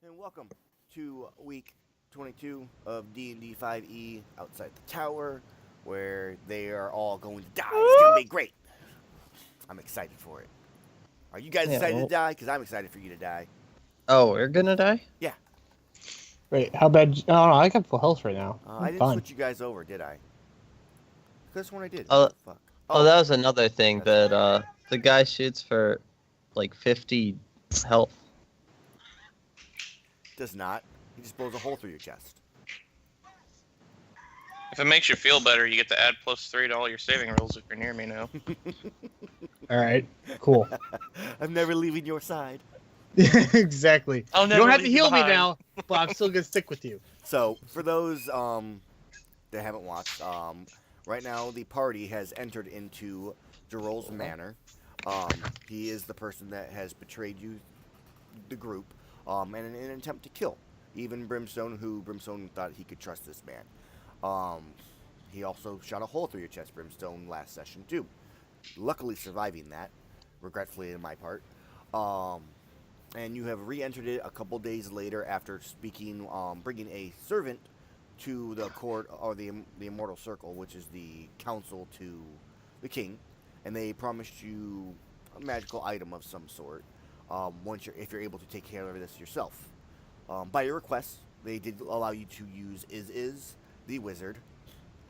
and welcome to week 22 of D&D 5e outside the tower, where they are all going to die. It's gonna be great. I'm excited for it. Are you guys excited to die? Because I'm excited for you to die. Oh, we're gonna die? Yeah. Wait, how bad? Oh, no, I got full health right now. I didn't fine. switch you guys over, did I? This one I did. Oh, Fuck. Oh, that was another thing, That's but the guy shoots for like 50 health. Does not. He just blows a hole through your chest. If it makes you feel better, you get to add +3 to all your saving rolls if you're near me now. All right, cool. I'm never leaving your side. Exactly. I'll You never don't have to leave you heal me behind. now, but I'm still gonna stick with you. So, for those that haven't watched, right now the party has entered into Jarol's manor. He is the person that has betrayed you, the group, and in an attempt to kill even Brimstone, who Brimstone thought he could trust this man. He also shot a hole through your chest, Brimstone, last session too. Luckily surviving that, regretfully on my part. And you have re-entered it a couple days later after speaking, bringing a servant to the court, or the Immortal Circle, which is the council to the king, and they promised you a magical item of some sort. If you're able to take care of this yourself, by your request, they did allow you to use Is the wizard,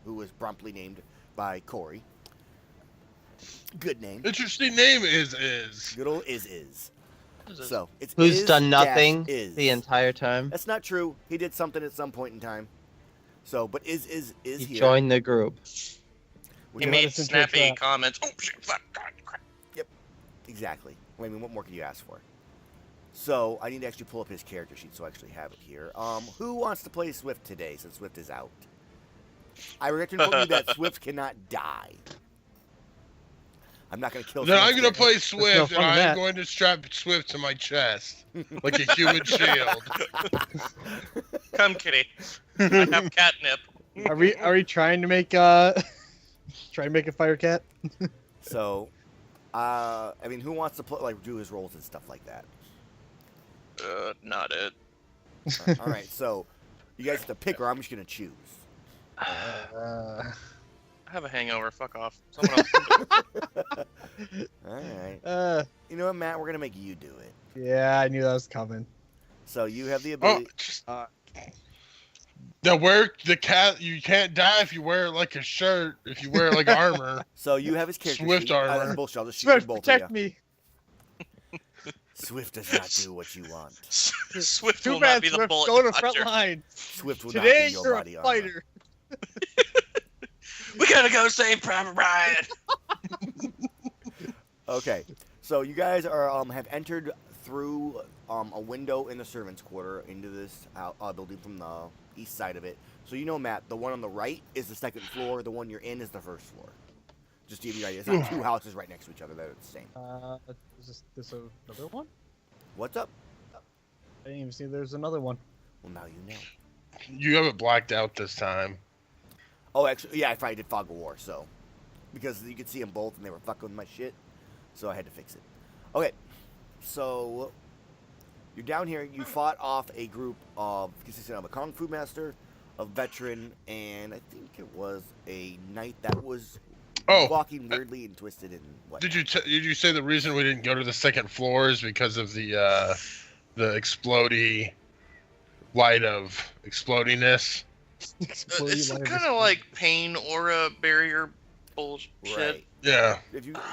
who was promptly named by Corey. Good name. Interesting name is. Good old Is. So it's Who's is done nothing is. the entire time? That's not true. He did something at some point in time. So, but is He here. joined the group. Which He is- made us into a snappy trap. comments. Oh shit! Fuck! God! Crap! Exactly. I mean, what more could you ask for? So I need to actually pull up his character sheet so I actually have it here. Who wants to play Swift today since Swift is out? I regret to inform you that Swift cannot die. I'm not going to kill. Then I'm Swift's gonna character. play Swift, no and fun in I'm that. going to strap Swift to my chest like a human shield. Come, kitty. I have catnip. Are we trying to make try to make a fire cat? So, I mean, who wants to do his roles and stuff like that? Not it. All right, so you guys have to pick, or I'm just going to choose. I have a hangover. Fuck off. Someone else can do it. All right. You know what, Matt? We're going to make you do it. Yeah, I knew that was coming. So you have the Oh, ability. just the cat. You can't die if you wear like a shirt. If you wear like armor. So you have his character Swift sheet. armor. That's bullshit. I'll just shoot Swift, both protect of you. me. Swift does not do what you want. Swift Too will bad, not be the Swift. bullet Go to front dodger. line. Swift will Today not be your you're body a armor. fighter. We gotta go save Private Ryan. Okay, so you guys are have entered through a window in the servants' quarter into this building from the east side of it. So you know, Matt, the one on the right is the second floor. The one you're in is the first floor. Just to give you an idea, it's not two houses right next to each other that are the same. Is this another one? What's up? I didn't even see there's another one. Well, now you know. You have it blacked out this time. Oh, actually, yeah, I probably did Fog of War, so because you could see them both and they were fucking with my shit, so I had to fix it. Okay, so you're down here. You fought off a group consisting of a kung fu master, a veteran, and I think it was a knight that was walking weirdly and twisted and what. Did you say the reason we didn't go to the second floor is because of the explodey light of explodiness? It's kind of like pain aura barrier bullshit. Right. Yeah.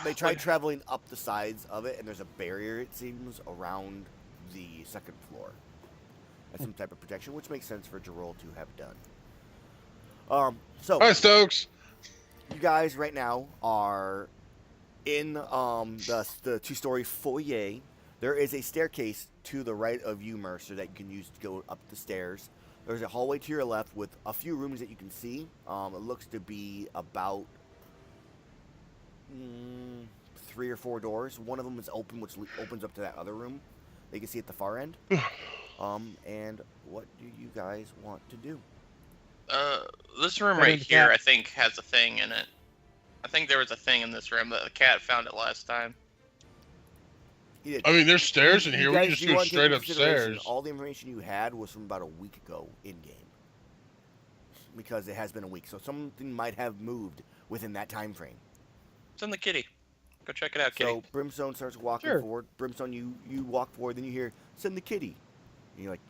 They tried traveling up the sides of it, and there's a barrier, it seems, around the second floor. That's some type of protection, which makes sense for Jarol to have done. So Hi, Stokes. you guys right now are in the two-story foyer. There is a staircase to the right of you, Mercer, that you can use to go up the stairs. There's a hallway to your left with a few rooms that you can see. It looks to be about 3 or 4 doors. One of them is open, which opens up to that other room that you can see at the far end. And what do you guys want to do? This room Right right in the here, cat. I think, has a thing in it. I think there was a thing in this room, but the cat found it last time. He did. I mean, there's stairs in You here. We guys can just do go want to take straight into consideration, upstairs. all the information you had was from about a week ago in game, because it has been a week. So something might have moved within that time frame. It's in the kitty. Go check it out, kitty. So Brimstone starts walking Sure. forward. Brimstone, you walk forward, then you hear, "Send the kitty." And you like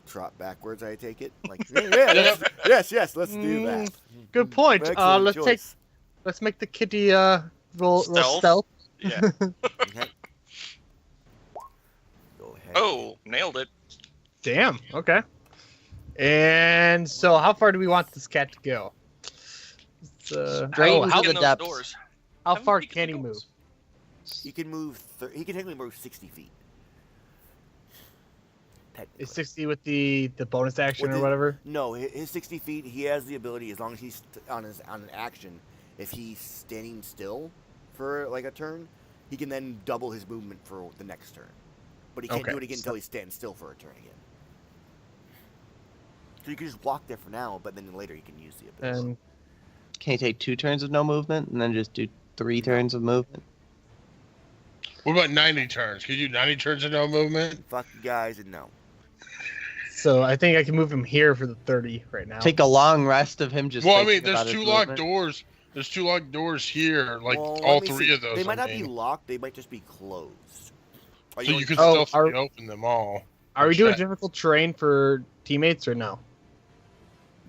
trot backwards. I take it. Like yes, let's do that. Good point. Excellent Let's choice. let's make the kitty roll Stealth? stealth. Yeah. Okay. Go ahead. Oh, nailed it. Damn. Okay. And so, how far do we want this cat to go? Straight into how, the In those depths. doors. how Have him far peek at can the he move? doors. He can move. He can technically move 60 feet. Technically. Is 60 with the bonus action With or the- whatever? No, his 60 feet. He has the ability, as long as he's on an action. If he's standing still for like a turn, he can then double his movement for the next turn. But he can't Okay, do it again until he stands still for a turn again. So you can just walk there for now, but then later you can use the ability. And Can you take 2 turns of no movement and then just do 3 turns of movement? What about 90 turns? Can you do 90 turns of no movement? Fuck you guys and no. so I think I can move him here for the 30 right now. Take a long rest of him just. Well, I thinking mean, about there's his 2 locked movement. doors. There's 2 locked doors here. Like Well, all let me 3 see. of those. They might I not be mean. locked. They might just be closed. Are So you you can Oh, still are- open them all. Are we doing check. difficult terrain for teammates or no?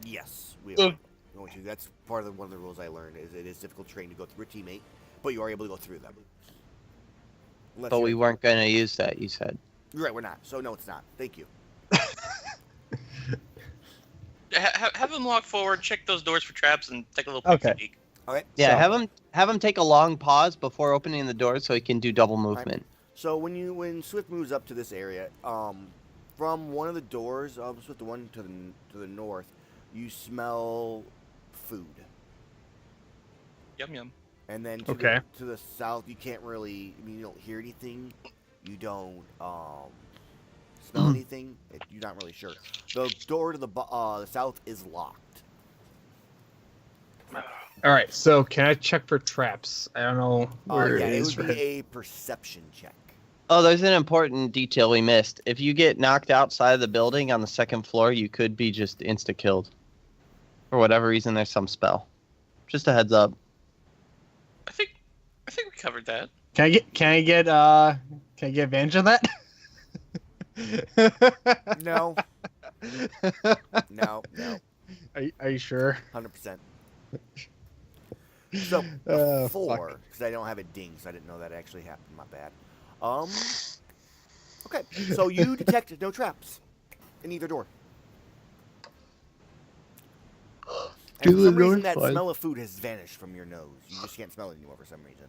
Yes, we Uh. are going to. That's part of one of the rules I learned. Is it is difficult terrain to go through a teammate, but you are able to go through them. Unless But you're- we weren't going to use that, you said. You're right, we're not. So no, it's not. Thank you. Have him walk forward, check those doors for traps, and take a little Okay. peek. Okay. Yeah, So- have him take a long pause before opening the door so he can do double movement. So when Swift moves up to this area, from one of the doors, Swift, the one to the north, you smell food, Yum yum. and then to, Okay. to the south, you can't really. I mean, you don't hear anything. You don't smell anything. You're not really sure. The door to the south is locked. All right. So can I check for traps? I don't know where Yeah, it it is. would be a perception check. Oh, there's an important detail we missed. If you get knocked outside of the building on the 2nd floor, you could be just insta-killed. For whatever reason, there's some spell. Just a heads up. I think we covered that. Can I get advantage of that? No, no, Are you sure? 100%. So Oh, before, because I don't have a ding, so I didn't know that actually happened. My bad. Okay, so you detect no traps in either door. And for some reason, that smell of food has vanished from your nose. You just can't smell it anymore for some reason.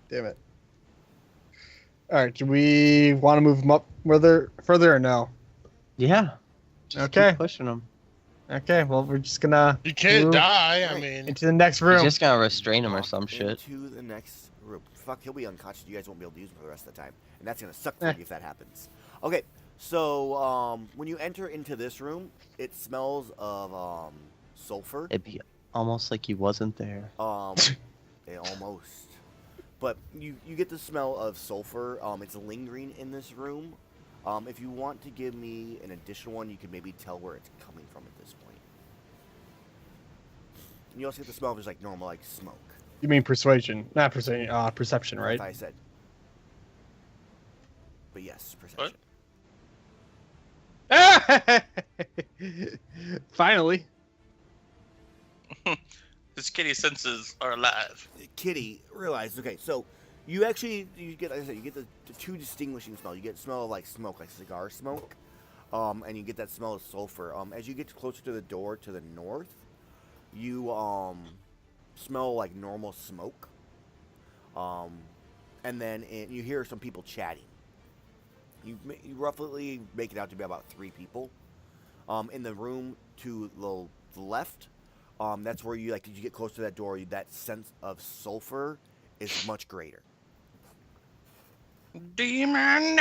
Damn it. All right. Do we want to move him up further or no? Yeah. Just Okay. keep pushing him. Okay. Well, we're just gonna You can't move die. I Right. mean, into the next You're room. just going to restrain him or Walk some shit. Into the next room. Fuck, he'll be unconscious. You guys won't be able to use him for the rest of the time, and that's gonna suck for Eh. you if that happens. Okay, so when you enter into this room, it smells of sulfur. It'd be almost like he wasn't there. Almost. But you get the smell of sulfur. It's lingering in this room. If you want to give me an additional one, you can maybe tell where it's coming from at this point. And you also get the smell of just like normal, like smoke. You mean persuasion? Not persuasion. Perception, right? I said. But yes, perception. Finally. His kitty senses are alive. Kitty realized. Okay, so you get, like I said, you get the two distinguishing smells. You get smell of like smoke, like cigar smoke, and you get that smell of sulfur. As you get closer to the door to the north, you smell like normal smoke, and then you hear some people chatting. You roughly make it out to be about 3 people. In the room to the left, that's where you like. As you get close to that door, that sense of sulfur is much greater. Demon.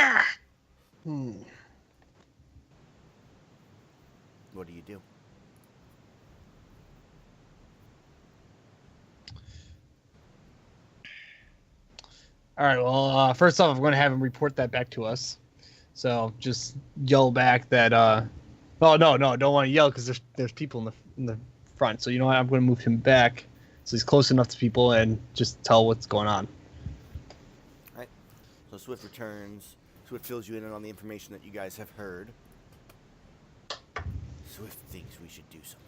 What do you do? All right. Well, first off, I'm going to have him report that back to us. So just yell back that. Oh no, don't want to yell because there's people in the front. So you know what? I'm going to move him back so he's close enough to people and just tell what's going on. All right. So Swift returns. Swift fills you in on the information that you guys have heard. Swift thinks we should do something.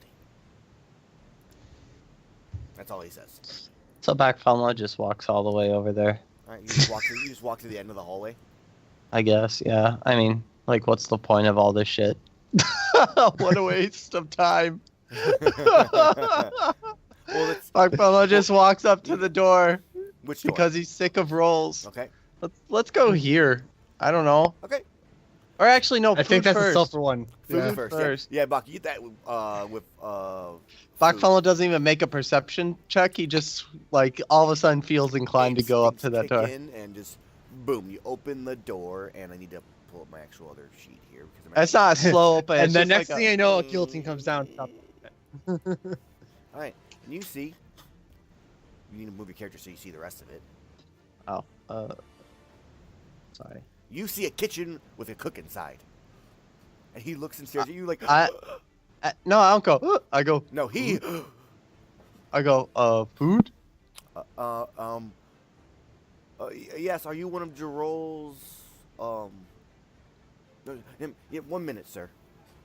That's all he says. So Backfella just walks all the way over there. All right, you just walk to the end of the hallway. I guess, yeah. I mean, like, what's the point of all this shit? What a waste of time. Well, Backfella just walks up to the door which door? because he's sick of rolls. Okay. Let's go here. I don't know. Okay. Or actually, no. I think that's first. a sulfur one. Food Yeah. first. first. Yeah, Buck, you get that with Backfella doesn't even make a perception check. He just, like, all of a sudden feels inclined to go up to that kick door. in and just boom, you open the door, and I need to pull up my actual other sheet here because It's not slow open. And it's then just next like thing I know, a guillotine comes down. All right, and you see. You need to move your character so you see the rest of it. Sorry. You see a kitchen with a cook inside, and he looks and stares at you like. No, I don't go. I go. No, he. Food? Yes. Are you one of Jarol's? Yeah, 1 minute, sir.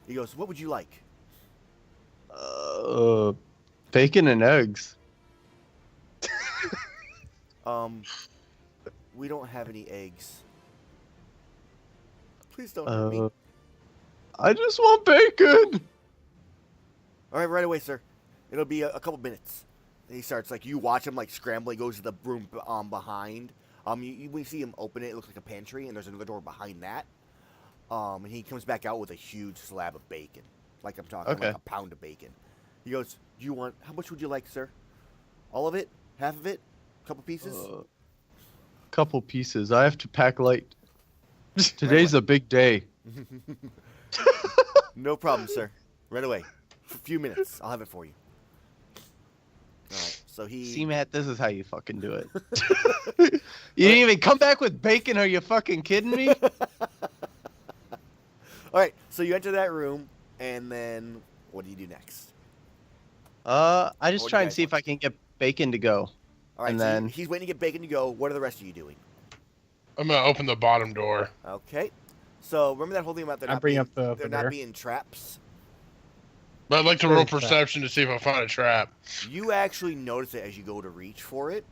He goes. What would you like? Bacon and eggs. We don't have any eggs. Please don't hurt me. I just want bacon. All right, right away, sir. It'll be a couple minutes. And he starts like you watch him like scramble. He goes to the room behind. We see him open it. It looks like a pantry, and there's another door behind that. And he comes back out with a huge slab of bacon, like I'm talking like a pound of bacon. He goes, "Do you want? How much would you like, sir? All of it? Half of it? Couple pieces?" Couple pieces. I have to pack light. Today's a big day. No problem, sir. Right away. A few minutes. I'll have it for you. All right. So he. See, Matt, this is how you fucking do it. You didn't even come back with bacon. Are you fucking kidding me? All right. So you enter that room, and then what do you do next? I just What do you try and guys see if I can get bacon to go. All right. And so then- he's waiting to get bacon to go. What are the rest of you doing? I'm gonna open the bottom door. Okay. So remember that whole thing about I'm bringing up the they're door. not being traps. But I'd like to What roll is that? perception to see if I find a trap. You actually notice it as you go to reach for it,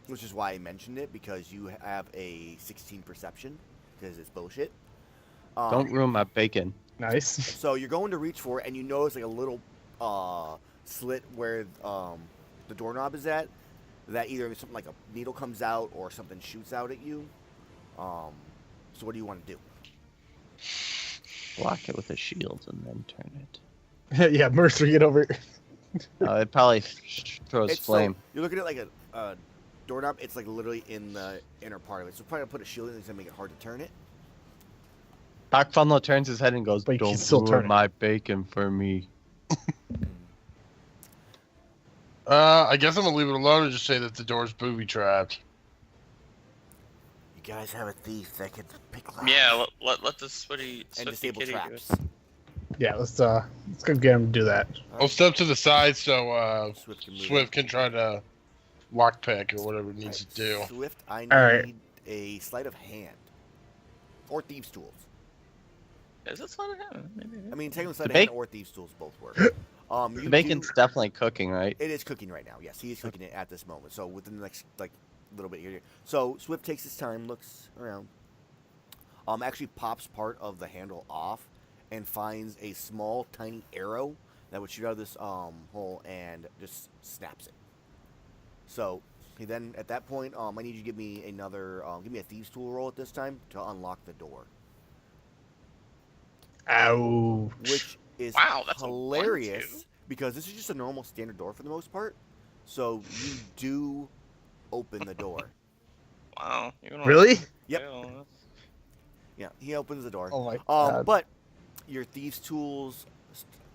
which is why I mentioned it because you have a 16 perception because it's bullshit. Don't ruin my bacon. Nice. So you're going to reach for it, and you notice like a little slit where the doorknob is at. That either something like a needle comes out or something shoots out at you. So what do you want to do? Block it with a shield and then turn it. Yeah, Mercer, get over here. It probably throws It's flame. So, you're looking at like a doorknob. It's like literally in the inner part of it. So probably put a shield in it to make it hard to turn it. Backfunnel turns his head and goes, But you can "Don't still ruin turn it." my bacon for me." I guess I'm gonna leave it alone and just say that the door's booby trapped. You guys have a thief that can pick locks. Yeah, let the Swifty and disable kitty do traps. it. Yeah, let's go get him to do that. I'll step to the side so Swift can move. Swift can try to lockpick or whatever it needs to do. Swift, I need Alright. a sleight of hand. Or thieves' tools. Is it sleight of hand? Maybe. I mean, technically sleight The of hand bake- or thieves' tools both work. The You bacon's do- definitely cooking, right? It is cooking right now. Yes, he is cooking it at this moment. So within the next little bit here. So Swift takes his time, looks around. Actually pops part of the handle off and finds a small, tiny arrow that would shoot out of this hole and just snaps it. So he then at that point, I need you to give me another, give me a thieves' tool roll at this time to unlock the door, Ow. which is Wow, that's a 1-2. hilarious because this is just a normal standard door for the most part. So you do open the door. Wow. You're gonna Really? Yep. fail, that's- Yeah, he opens the door. Oh my god. But your thieves' tools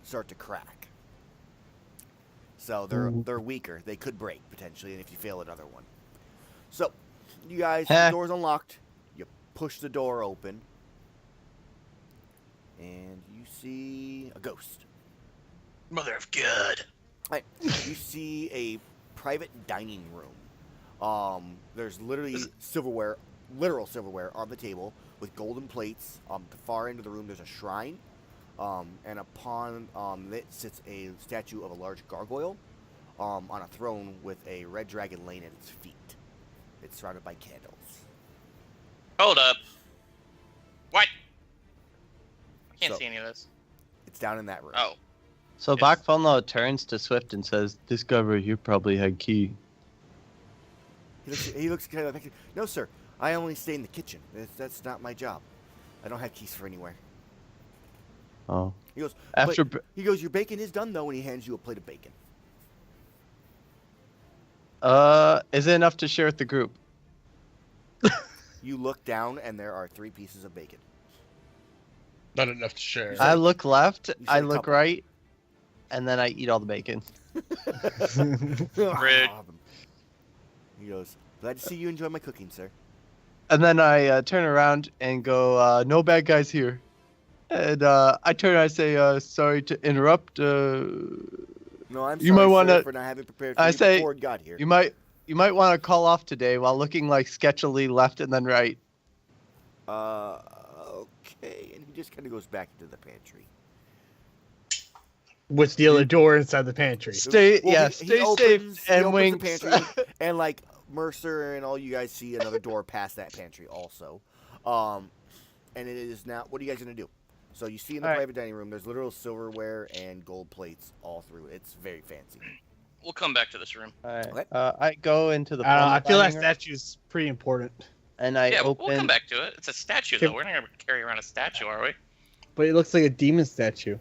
start to crack. So they're weaker. They could break potentially, and if you fail another one. So You guys, Huh. the door's unlocked. You push the door open, and you see a ghost. Mother of God. Right. You see a private dining room. There's literally silverware, literal silverware on the table with golden plates. At the far end of the room, there's a shrine. And upon it sits a statue of a large gargoyle on a throne with a red dragon laying at its feet. It's surrounded by candles. Hold up. What? I can't So- see any of this. It's down in that room. Oh. So Yes. Bakfalno turns to Swift and says, "This guy right here probably had key." He looks kind of like, no, sir. I only stay in the kitchen. That's not my job. I don't have keys for anywhere. Oh. He goes, After but, he goes, your bacon is done, though, and he hands you a plate of bacon. Is it enough to share with the group? You look down, and there are 3 pieces of bacon. Not enough to share. I look left, said I a look couple. right, and then I eat all the bacon. Rude. He goes, glad to see you enjoy my cooking, sir. And then I turn around and go, "No bad guys here." And I turn and I say, "Sorry to interrupt. No, I'm You sorry, might sir, wanna- for not having prepared for I you say- before it got here. You might want to call off today while looking like sketchily left and then right." Okay. And he just kind of goes back into the pantry. With the other door inside the pantry. Stay Well, he safe opens and the winks. pantry, and like Mercer and all you guys see another door past that pantry also. And it is now. What are you guys gonna do? So you see in the All right. private dining room, there's literal silverware and gold plates all through it. It's very fancy. We'll come back to this room. Alright, Okay. I go into the. I formal feel that dining room, statue's pretty important. and I Yeah, open. we'll come back to it. It's a statue, Okay. though. We're not going to carry around a statue, are we? But it looks like a demon statue.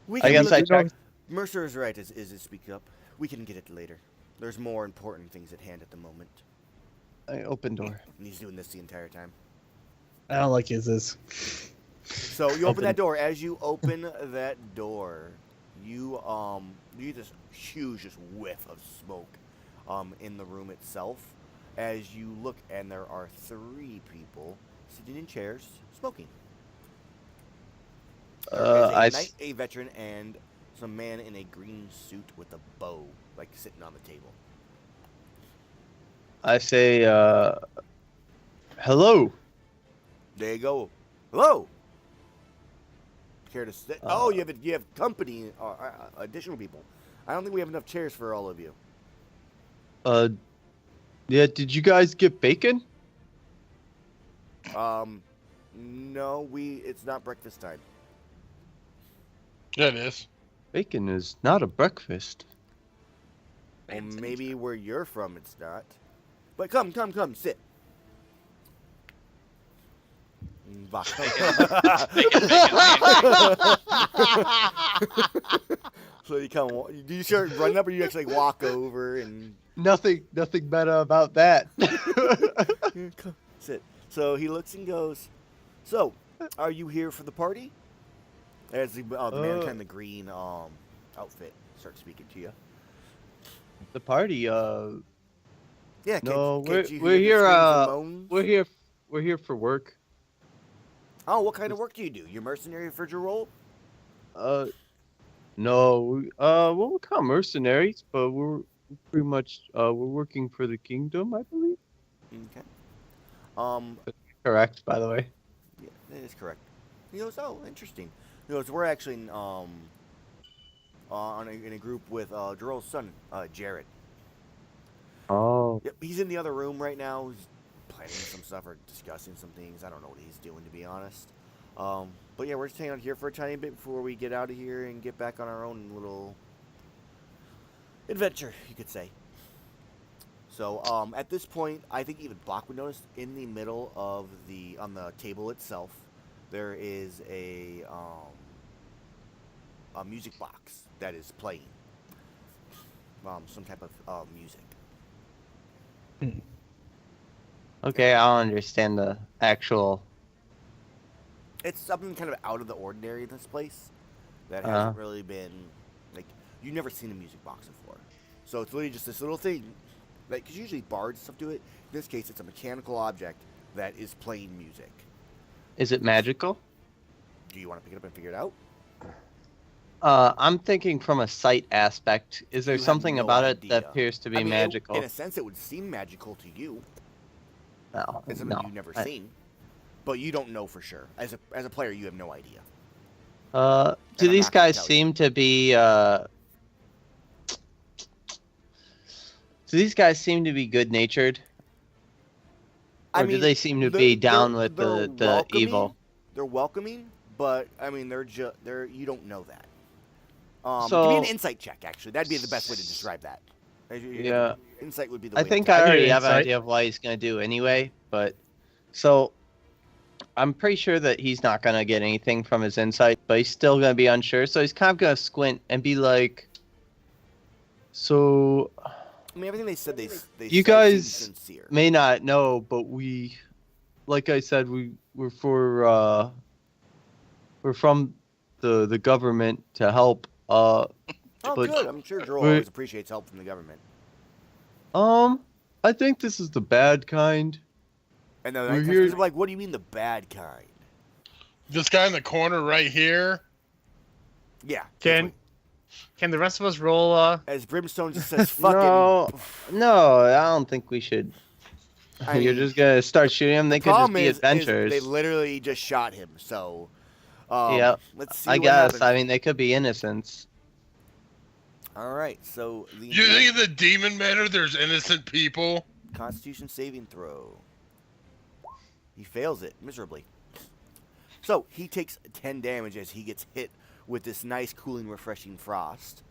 We I guess I look- checked. Mercer is right. Is it speak up? We can get it later. There's more important things at hand at the moment. I open door. And he's doing this the entire time. I don't like his. So you open that door. As you open that door, you get this huge just whiff of smoke in the room itself. As you look, and there are 3 people sitting in chairs smoking. There is a veteran and some man in a green suit with a bow, like sitting on the table. I say, "Hello." There you go. Hello. Care to sit? Oh, you have company, additional people. I don't think we have enough chairs for all of you. Yeah. Did you guys get bacon? No, it's not breakfast time. Yeah, it is. Bacon is not a breakfast. Well, maybe where you're from, it's not. But come, sit. So you come. Do you start running up, or you actually walk over and Nothing better about that. come, sit? So he looks and goes, "So, are you here for the party?" As the man in the green outfit starts speaking to you. The party. Yeah. No, can't you we're hear the here. screams and moans? We're here for work. Oh, what kind of work do you do? You're mercenary for Jerol? No. Well, we're kind of mercenaries, but we're pretty much we're working for the kingdom, I believe. Okay. Correct, by the way. Yeah, that is correct. He goes, oh, interesting. He goes, we're actually in a group with Jerol's son, Jared. Oh. Yep, he's in the other room right now. He's planning some stuff or discussing some things. I don't know what he's doing, to be honest. But yeah, we're just hanging out here for a tiny bit before we get out of here and get back on our own little adventure, you could say. So at this point, I think even Block would notice in the middle of on the table itself, there is a music box that is playing some type of music. Okay, I don't understand the actual. It's something kind of out of the ordinary in this place that Uh-huh. hasn't really been, like, you've never seen a music box before. So it's literally just this little thing Like, because usually bards and stuff do it. In this case, it's a mechanical object that is playing music. Is it magical? Do you want to pick it up and figure it out? I'm thinking from a sight aspect. Is there You have something no about idea. it that appears to be I mean, magical? in a sense, it would seem magical to you. No, It's something you've never seen. But you don't know for sure. As a player, you have no idea. Do I'm these not gonna guys tell you. seem to be? Do these guys seem to be good-natured? Or do they seem to be down with the welcoming. evil? They're welcoming, but I mean, they're you don't know that. Give So- me an insight check. Actually, that'd be the best way to describe that. Yeah. Insight would be the way. I think to I I do already have an insight. idea of what he's gonna do anyway, but so I'm pretty sure that he's not gonna get anything from his insight, but he's still gonna be unsure. So he's kind of gonna squint and be like, "So I mean, everything they said, they You said guys seemed sincere. may not know, but like I said, we're from the government to help. Oh, but- good. I'm sure Droll we're- always appreciates help from the government. I think this is the bad kind." And then We're the here- are like, "What do you mean the bad kind?" This guy in the corner right here. Yeah. Can the rest of us roll? as Brimstone just says, "Fucking." No, I don't think we should. I You're mean, just gonna start shooting him. They could just problem be is adventurers. they literally just shot him. So, Yeah, let's see. I what guess. happens. I mean, they could be innocents. All right. So the You think in the demon manor there's innocent people? Constitution saving throw. He fails it miserably. So he takes 10 damage as he gets hit with this nice, cooling, refreshing frost.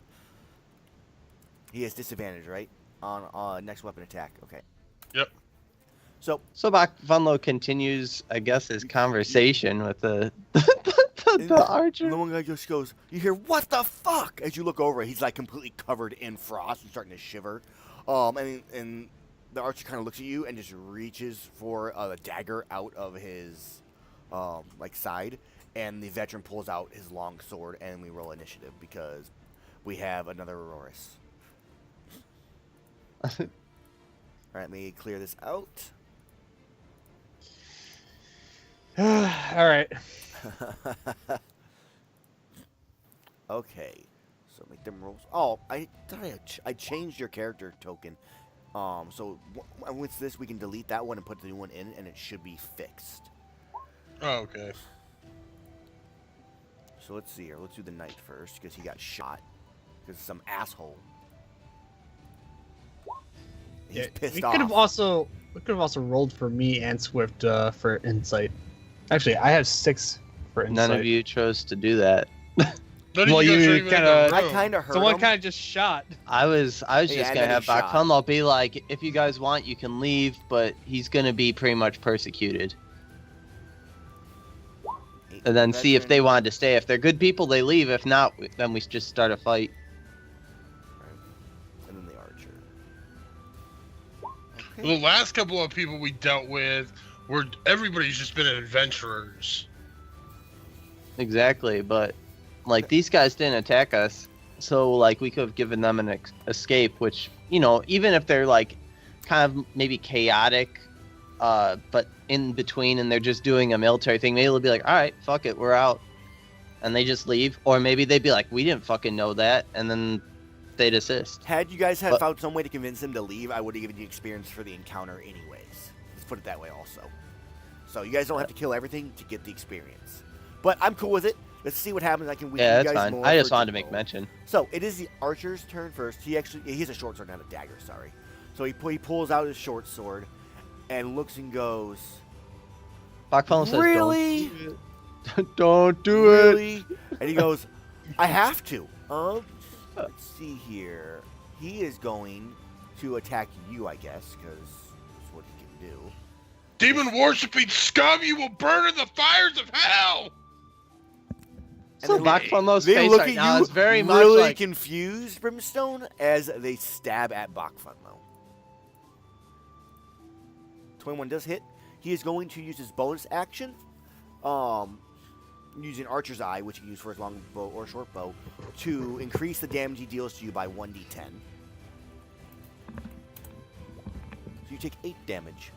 He has disadvantage, right? On next weapon attack. Okay. Yep. So So Bach Funlo continues, I guess, his conversation with the the archer. And the one guy just goes, you hear, "What the fuck?" As you look over, he's like completely covered in frost and starting to shiver. And the archer kind of looks at you and just reaches for a dagger out of his side. And the veteran pulls out his long sword, and we roll initiative because we have another Auroras. All right, let me clear this out. All right. Okay, so make them rolls. Oh, I changed your character token. So with this, we can delete that one and put the new one in, and it should be fixed. Oh, okay. So let's see here. Let's do the knight first because he got shot because some asshole. He's pissed we off. could have also rolled for me and Swift for insight. Actually, I have 6 for insight. None of you chose to do that. None of Well, you guys you are even in kinda- the I room. kind of heard Someone him. kind of just shot. I was Yeah, just and gonna then have he Bach shot. Funlo be like, if you guys want, you can leave, but he's gonna be pretty much persecuted. And then see if they wanted to stay. If they're good people, they leave. If not, then we just start a fight. And then the archer. The last couple of people we dealt with were everybody's just been adventurers. Exactly, but like these guys didn't attack us, so like we could have given them an escape. Which, you know, even if they're like kind of maybe chaotic, but in between, and they're just doing a military thing, maybe they'll be like, all right, fuck it, we're out, and they just leave. Or maybe they'd be like, we didn't fucking know that, and then they'd assist. Had you guys But- found some way to convince him to leave, I would have given you experience for the encounter anyways. Let's put it that way also. So you guys don't have to kill everything to get the experience. But I'm cool with it. Let's see what happens. I can weaken Yeah, you that's guys fine. more I just for wanted to Jingle. make mention. So it is the archer's turn first. He has a short sword, not a dagger. Sorry. So he pulls out his short sword and looks and goes, Bach Funlo says, "Really? don't do it. Really?" And he goes, "I have to." Let's see here. He is going to attack you, I guess, because that's what he can do. Demon worshipping scum, you will burn in the fires of hell! So And Bach Funlo's They face look right at now you is very much really like, confused, Brimstone, as they stab at Bach Funlo. 21 does hit. He is going to use his bonus action, using Archer's Eye, which he can use for his long bow or short bow, to increase the damage he deals to you by 1d10. take 8 damage.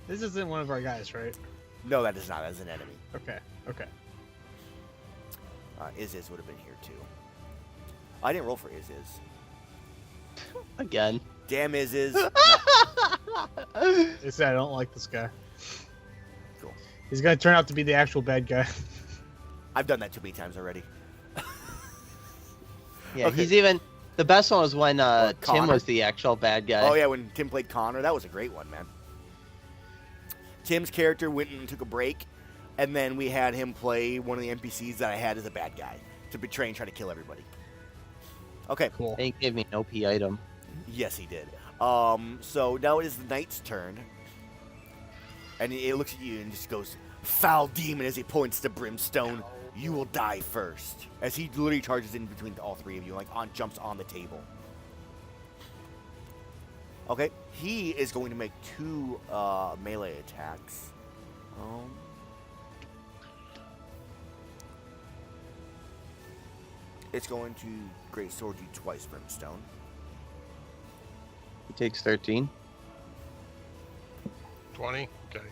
This isn't one of our guys, right? No, that is not. That is an enemy. Okay. Okay. Is would have been here too. I didn't roll for Is. Again. Damn Is. They said I don't like this guy. Cool. He's gonna turn out to be the actual bad guy. I've done that too many times already. Yeah, Okay. he's even. The best one was when What, Tim Connor? was the actual bad guy. Oh yeah, when Tim played Connor, that was a great one, man. Tim's character went and took a break, and then we had him play one of the NPCs that I had as a bad guy to betray and try to kill everybody. Okay. Cool. And he gave me an OP item. Yes, he did. So now it is the knight's turn, and it looks at you and just goes, "Foul demon!" as he points to Brimstone. You will die first. As he literally charges in between all three of you, like jumps on the table. Okay, he is going to make 2 melee attacks. It's going to great sword you twice, Brimstone. He takes 13. 20. Okay.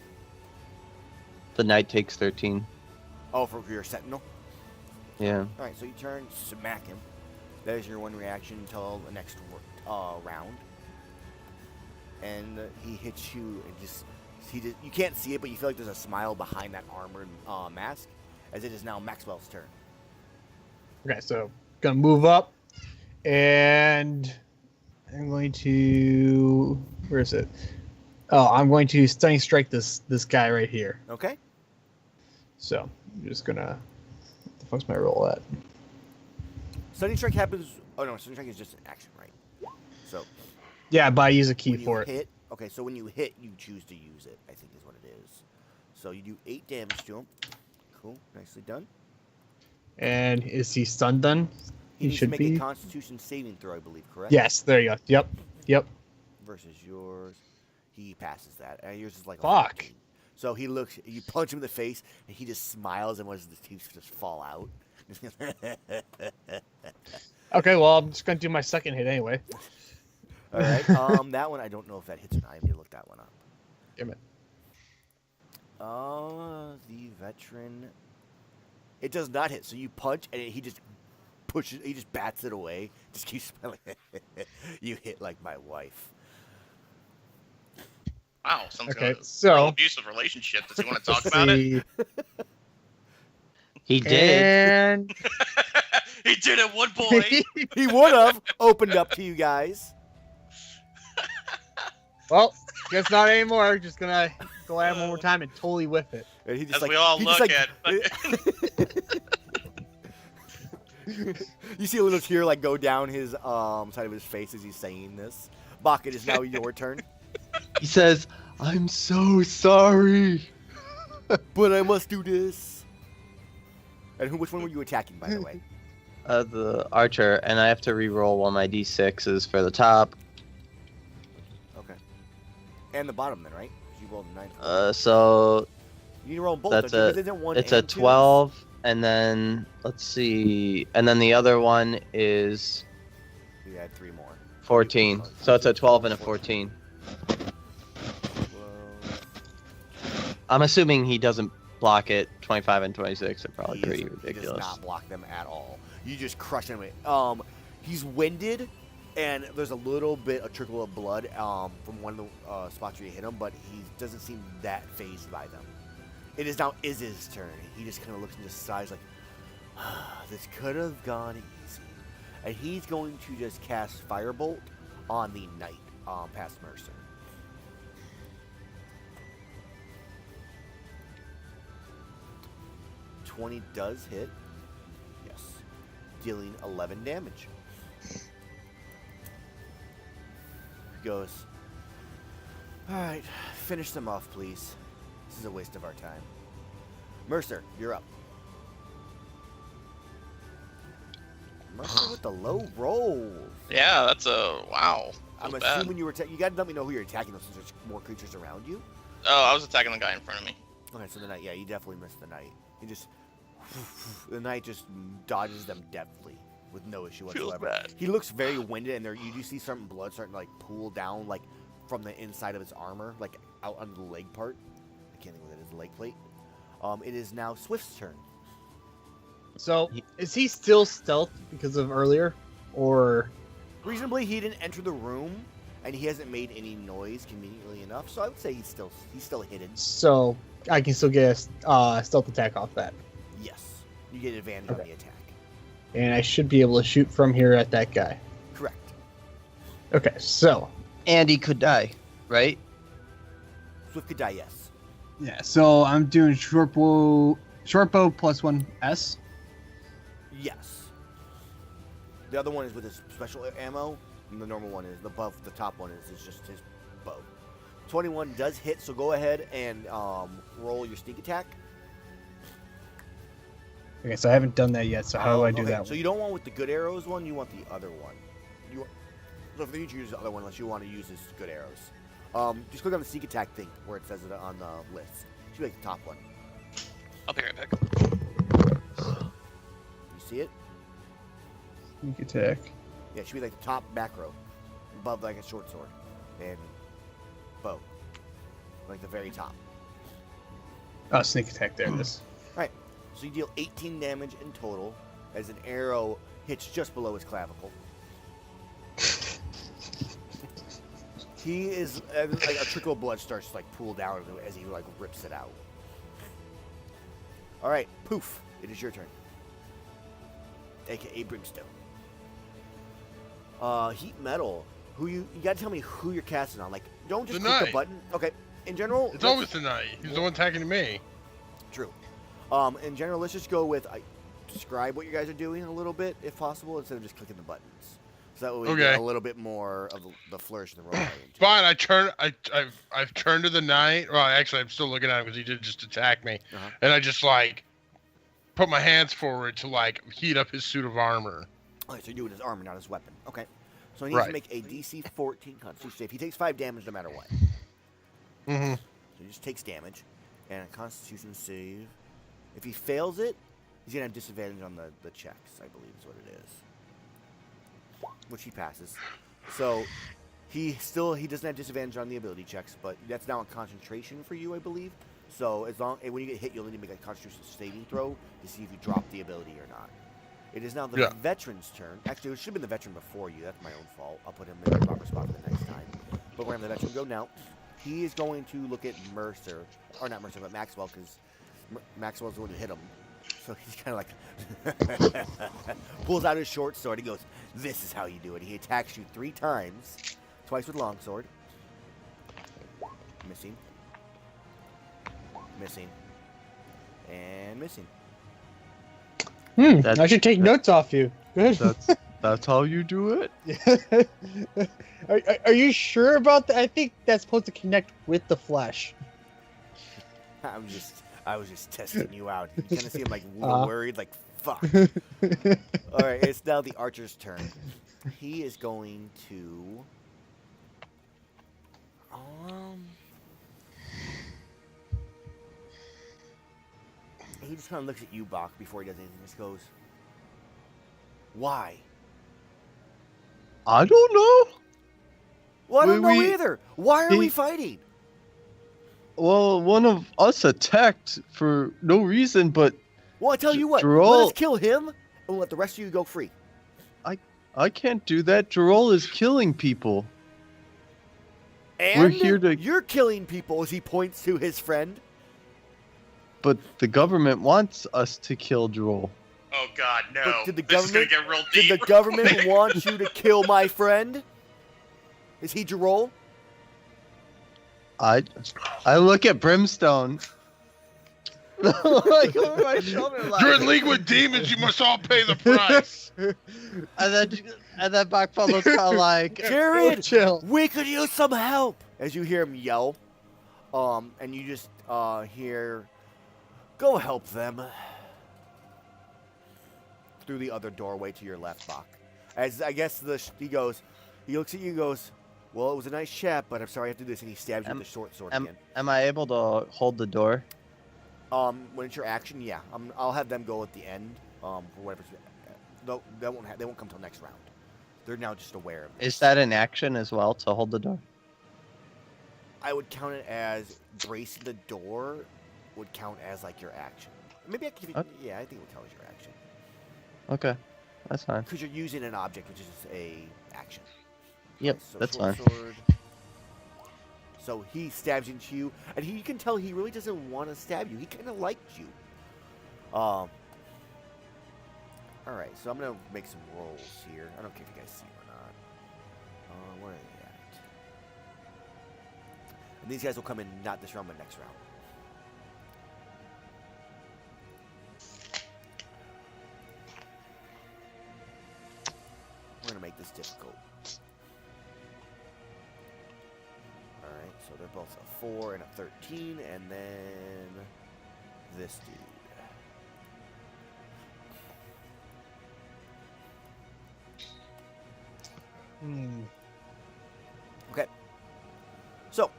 The knight takes 13. Oh, for your sentinel. Yeah. All right, so you turn, smack him. That is your one reaction until the next round. And he hits you, and you can't see it, but you feel like there's a smile behind that armored mask, as it is now Maxwell's turn. Okay, so gonna move up, and I'm going to. Where is it? Oh, I'm going to stunning strike this guy right here. Okay. So I'm just gonna. What the fuck's my roll at? Stunning strike happens. Oh no, stunning strike is just an action, right? So Yeah, but I use a key when you for it. hit, okay, so when you hit, you choose to use it. I think is what it is. So you do 8 damage to him. Cool, nicely done. And is he stunned then? He needs should to make be. a Constitution saving throw, I believe, correct? Yes, there you go. Yep. Versus yours, he passes that. Yours is like a Fuck. 14. So he looks, you punch him in the face, and he just smiles, and watches the teeth just fall out. Okay, well I'm just gonna do my second hit anyway. All right. That one I don't know if that hits or not. I need to look that one up. Damn it. The veteran. It does not hit. So you punch, and he just pushes. He just bats it away. Just keeps smiling. You hit like my wife. Wow, sounds Okay, like a so- real abusive relationship. Does he want to talk about it? See. He did. And He did it, one boy. He would have opened up to you guys. well, guess not anymore. Just gonna go at him one more time and totally whiff it. And he just As like, we all he look just at. You see a little tear like go down his side of his face as he's saying this. Baka, it is now your turn. He says, "I'm so sorry." But I must do this. And which one were you attacking, by the way? The archer, and I have to re-roll one of my d6s for the top. Okay. And the bottom then, right? 'Cause you rolled a 9. So You need to roll both. that's don't you? a 'Cause isn't one it's a and two? 12, and then let's see, and then the other one is You had 3 more. 14. So it's a 12 and a 14. 12. I'm assuming he doesn't block it. 25 and 26 are probably He pretty does ridiculous. not block them at all. You just crush him. He's winded, and there's a little bit, a trickle of blood from one of the spots where you hit him, but he doesn't seem that phased by them. It is now Iz's turn. He just kind of looks and just sighs like, this could have gone easy. And he's going to just cast Firebolt on the knight past Mercer. $20 does hit. Yes. Dealing 11 damage. He goes, alright, finish them off, please. This is a waste of our time. Mercer, you're up. Mercer with the low roll. Yeah, that's a wow. I'm Feels bad. assuming you were. You gotta let me know who you're attacking, though, since there's more creatures around you. Oh, I was attacking the guy in front of me. Okay, so the knight, yeah, you definitely missed the knight. He just, the knight just dodges them deftly with no issue Feels whatsoever. bad. He looks very winded, and you do see some blood starting to like pool down like from the inside of his armor, like out under the leg part. I can't think what that is, the leg plate. It is now Swift's turn. So, is he still stealth because of earlier, or? Reasonably, he didn't enter the room, and he hasn't made any noise conveniently enough. So I would say he's still hidden. So I can still get a stealth attack off that. Yes, you get advantage on the attack. And I should be able to shoot from here at that guy. Correct. Okay, so. And he could die, right? Swift could die. Yes. Yeah, so I'm doing short bow +1 S. Yes. The other one is with his special ammo, and the normal one is the top one is just his bow. 21 does hit, so go ahead and roll your sneak attack. Okay, so I haven't done that yet, so how do I do that So one? you don't want with the good arrows one, you want the other one. So if you need to use the other one, unless you want to use his good arrows. Just click on the sneak attack thing where it says it on the list. Should be like the top one. I'll be right back. You see it? Sneak attack. Yeah, it should be like the top back row, above like a short sword and bow, like the very top. Oh, sneak attack, there it is. Alright, so you deal 18 damage in total as an arrow hits just below his clavicle. He is, like a trickle of blood starts to like pool down as he like rips it out. Alright, Poof, it is your turn. AKA Brimstone. Heat Metal. You gotta tell me who you're casting on. Like, don't just The click the knight. button. Okay, in general... It's always the knight. He's the one attacking me. True. In general, let's just go with describe what you guys are doing a little bit, if possible, instead of just clicking the buttons. So that way we get a little bit more of the flourish in the role. Fine, I've turned to the knight. Well, actually, I'm still looking at him because he did just attack me, and I just like put my hands forward to like heat up his suit of armor. Alright, so you're doing his armor, not his weapon. Okay. So he needs to make a DC 14 Constitution save. He takes 5 damage no matter what. Mm-hmm. So he just takes damage. And a Constitution save. If he fails it, he's going to have disadvantage on the checks, I believe is what it is. Which he passes. So he doesn't have disadvantage on the ability checks, but that's now a concentration for you, I believe. So when you get hit, you'll need to make a Constitution saving throw to see if you drop the ability or not. It is now the veteran's turn. Actually, it should have been the veteran before you. That's my own fault. I'll put him in the proper spot for the next time. But we're going to have the veteran go now. He is going to look at Mercer. Or not Mercer, but Maxwell, because Maxwell's the one who hit him. So he's kind of like... pulls out his short sword. He goes, this is how you do it. He attacks you 3 times. Twice with longsword. Missing. Missing. And missing. I should take notes off you. Good. That's how you do it. Are you sure about that? I think that's supposed to connect with the flesh. I was just testing you out. You kind of seem like worried, like fuck. All right, it's now the archer's turn. He is going to. He just kind of looks at you, Bach, before he does anything. Just goes, "Why?" I don't know. Well, I don't know either. Why are we fighting? Well, one of us attacked for no reason, but... Well, I tell you what. Jarol... Let us kill him, and we'll let the rest of you go free. I can't do that. Jarol is killing people. And we're here to... You're killing people as he points to his friend. But the government wants us to kill Jarol. Oh God, no! But did the This is government? gonna get real deep. Did the government want you to kill my friend? Is he Jarol? I look at Brimstone. Like over my shoulder, like... You're in league with demons. You must all pay the price. and then Bach follows kind of like... Jared, chill. We could use some help. As you hear him yell, and you just hear, "Go help them." Through the other doorway to your left, Bach. As I guess he looks at you and goes, "Well, it was a nice chat, but I'm sorry I have to do this," and he stabs you with the short sword again. Am I able to hold the door? When it's your action, yeah. I'll have them go at the end, for whatever. They won't come till next round. They're now just aware of this. Is that an action as well to hold the door? I would count it as bracing the door would count as like your action. Maybe I could. Okay. Yeah, I think it would count as your action Okay, that's fine. because you're using an object, which is a action. Yep, Okay, so that's short fine. sword. So he stabs into you, and you can tell he really doesn't want to stab you. He kind of liked you. All right, so I'm gonna make some rolls here. I don't care if you guys see them or not. Where are they at? And these guys will come in not this round, but next round. We're gonna make this difficult. All right, so they're both a 4 and a 13, and then this dude. Okay. So,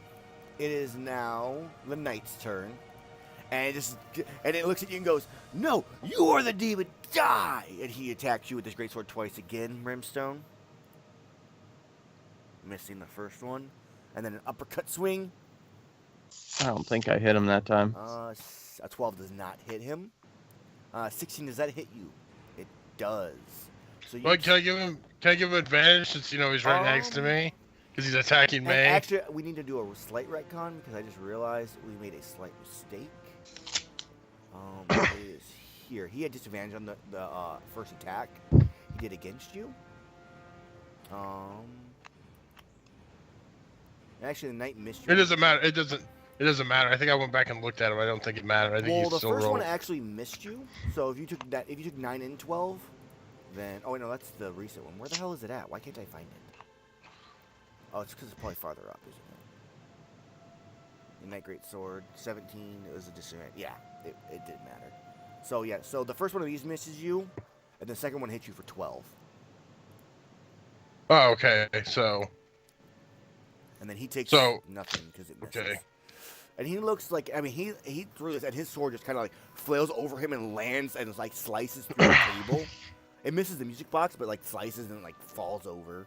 it is now the knight's turn. And it looks at you and goes, "No, you are the demon, die!" And he attacks you with his greatsword twice again, Brimstone. Missing the first one. And then an uppercut swing. I don't think I hit him that time. A 12 does not hit him. 16, does that hit you? It does. So you But can I give him advantage since he's right next to me? Because he's attacking me. Actually, we need to do a slight retcon because I just realized we made a slight mistake. It is here. He had disadvantage on the first attack he did against you. Actually, the knight missed you. It doesn't matter. It doesn't matter. I think I went back and looked at him. I don't think it mattered. I think Well, he's the still first rolling. one actually missed you. So if you took 9 and 12, then no, that's the recent one. Where the hell is it at? Why can't I find it? Oh, it's because it's probably farther up, isn't it? In that great sword, 17. It was a disadvantage. Yeah, it didn't matter. So yeah, so the first one of these misses you, and the second one hits you for 12. Oh, okay. So And then he takes nothing because it misses. Okay. And he looks like, he threw this, and his sword just kind of like flails over him and lands and like slices through the table. It misses the music box, but like slices and like falls over.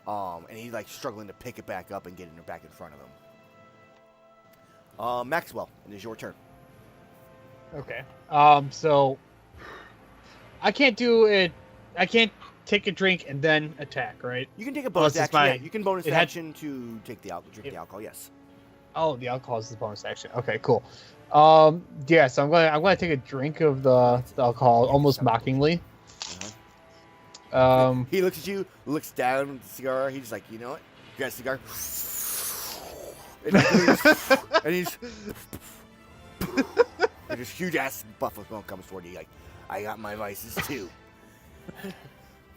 And he's like struggling to pick it back up and get it back in front of him. Maxwell, it is your turn. Okay. So I can't do it. I can't take a drink and then attack, right? You can take a bonus Unless it's action. my- Yeah, you can bonus it had- action to take the drink the alcohol. Yes. Oh, the alcohol is the bonus action. Okay, cool. Yeah. So I'm gonna take a drink of the alcohol, almost mockingly. He looks at you, looks down at the cigar. He's like, you know what? You got a cigar? And he's and this huge ass buffalo smoke comes toward you. Like, I got my vices too.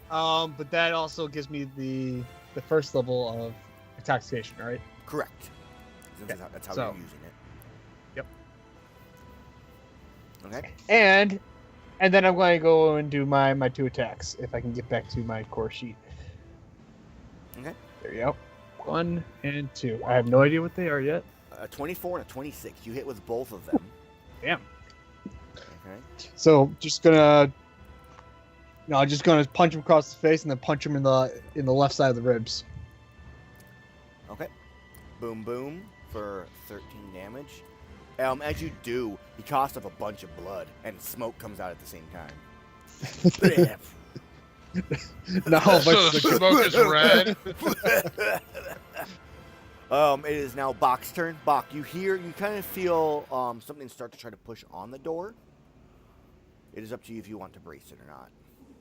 But that also gives me the first level of intoxication, right? Correct. Okay, That's how so- you're using it. Yep. Okay. And then I'm going to go and do my 2 attacks if I can get back to my core sheet. Okay. There you go. 1 and 2. I have no idea what they are yet. A 24 and a 26. You hit with both of them. Damn. Okay. So just gonna punch him across the face and then punch him in the left side of the ribs. Okay. Boom, boom for 13 damage. As you do, he coughs up a bunch of blood, and smoke comes out at the same time. No, So the smoke is red. It is now Bach's turn. Bach, you kind of feel something start to try to push on the door. It is up to you if you want to brace it or not.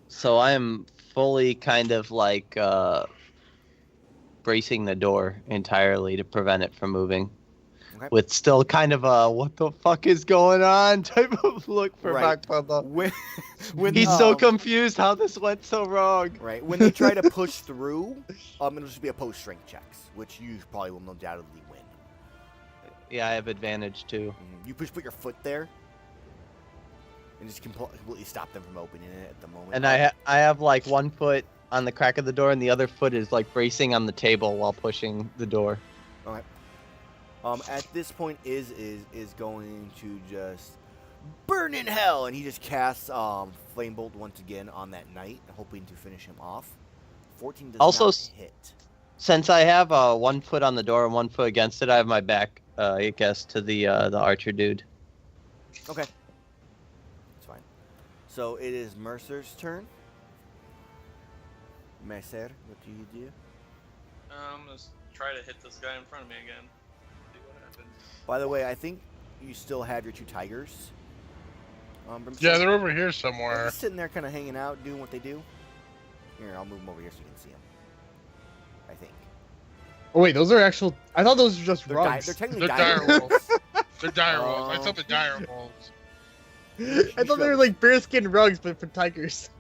So I am fully kind of like bracing the door entirely to prevent it from moving. Okay. With still kind of a what the fuck is going on type of look for Right. Bakpala. When He's so confused how this went so wrong. Right. When they try to push through, it'll just be opposed strength checks, which you probably will undoubtedly win. Yeah, I have advantage too. You put your foot there, and just completely stop them from opening it at the moment. And I have like one foot on the crack of the door and the other foot is like bracing on the table while pushing the door. Okay. At this point, is going to just burn in hell, and he just casts Flame Bolt once again on that knight, hoping to finish him off. 14 does Also not hit. Since I have 1 foot on the door and 1 foot against it, I have my back, I guess, to the archer dude. Okay. That's fine. So it is Mercer's turn. Mercer, what do you do? I'm gonna try to hit this guy in front of me again. See what happens. By the way, I think you still have your 2 tigers. Yeah, they're over here They're somewhere. just sitting there kind of hanging out, doing what they do. Here, I'll move them over here so you can see them. I think. Oh wait, those are actual. I thought those were just They're, rugs. they're technically They're dire dire wolves. They're dire wolves. I saw the dire wolves. I thought they were like bearskin rugs, but for tigers.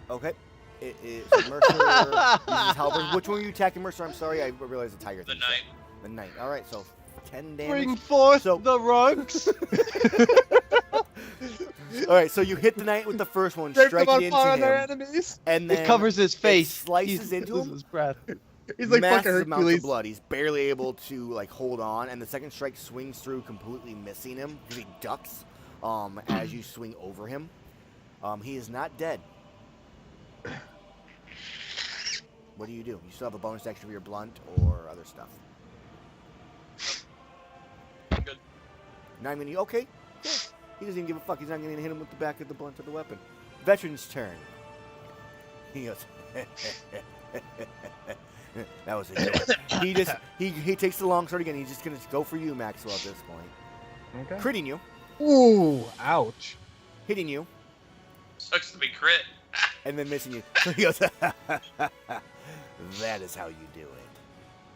Okay. It is Mercer. uses halberd. Which one are you attacking, Mercer? I'm sorry, I realized the tiger The thing. knight. The knight. All right, so 10 damage. Bring forth So- the rugs. All right, so you hit the knight with the first one, Strike strike them it on fire on into their him, enemies. and then It covers his face. slices He into loses him. his breath. He's like massive fucking amounts of Hercules. blood. He's barely able to like hold on, and the second strike swings through, completely missing him because he ducks as you swing over him. He is not dead. What do? You still have a bonus action for your blunt or other stuff. Good. Not even okay. Yeah. He doesn't even give a fuck. He's not going to hit him with the back of the blunt of the weapon. Veteran's turn. He goes. That was a joke. He takes the long sword again. He's just gonna go for you, Maxwell, at this point. Okay. Critting you, Ooh, ouch. hitting you, Sucks to be crit. and then missing you. So he goes, that is how you do it.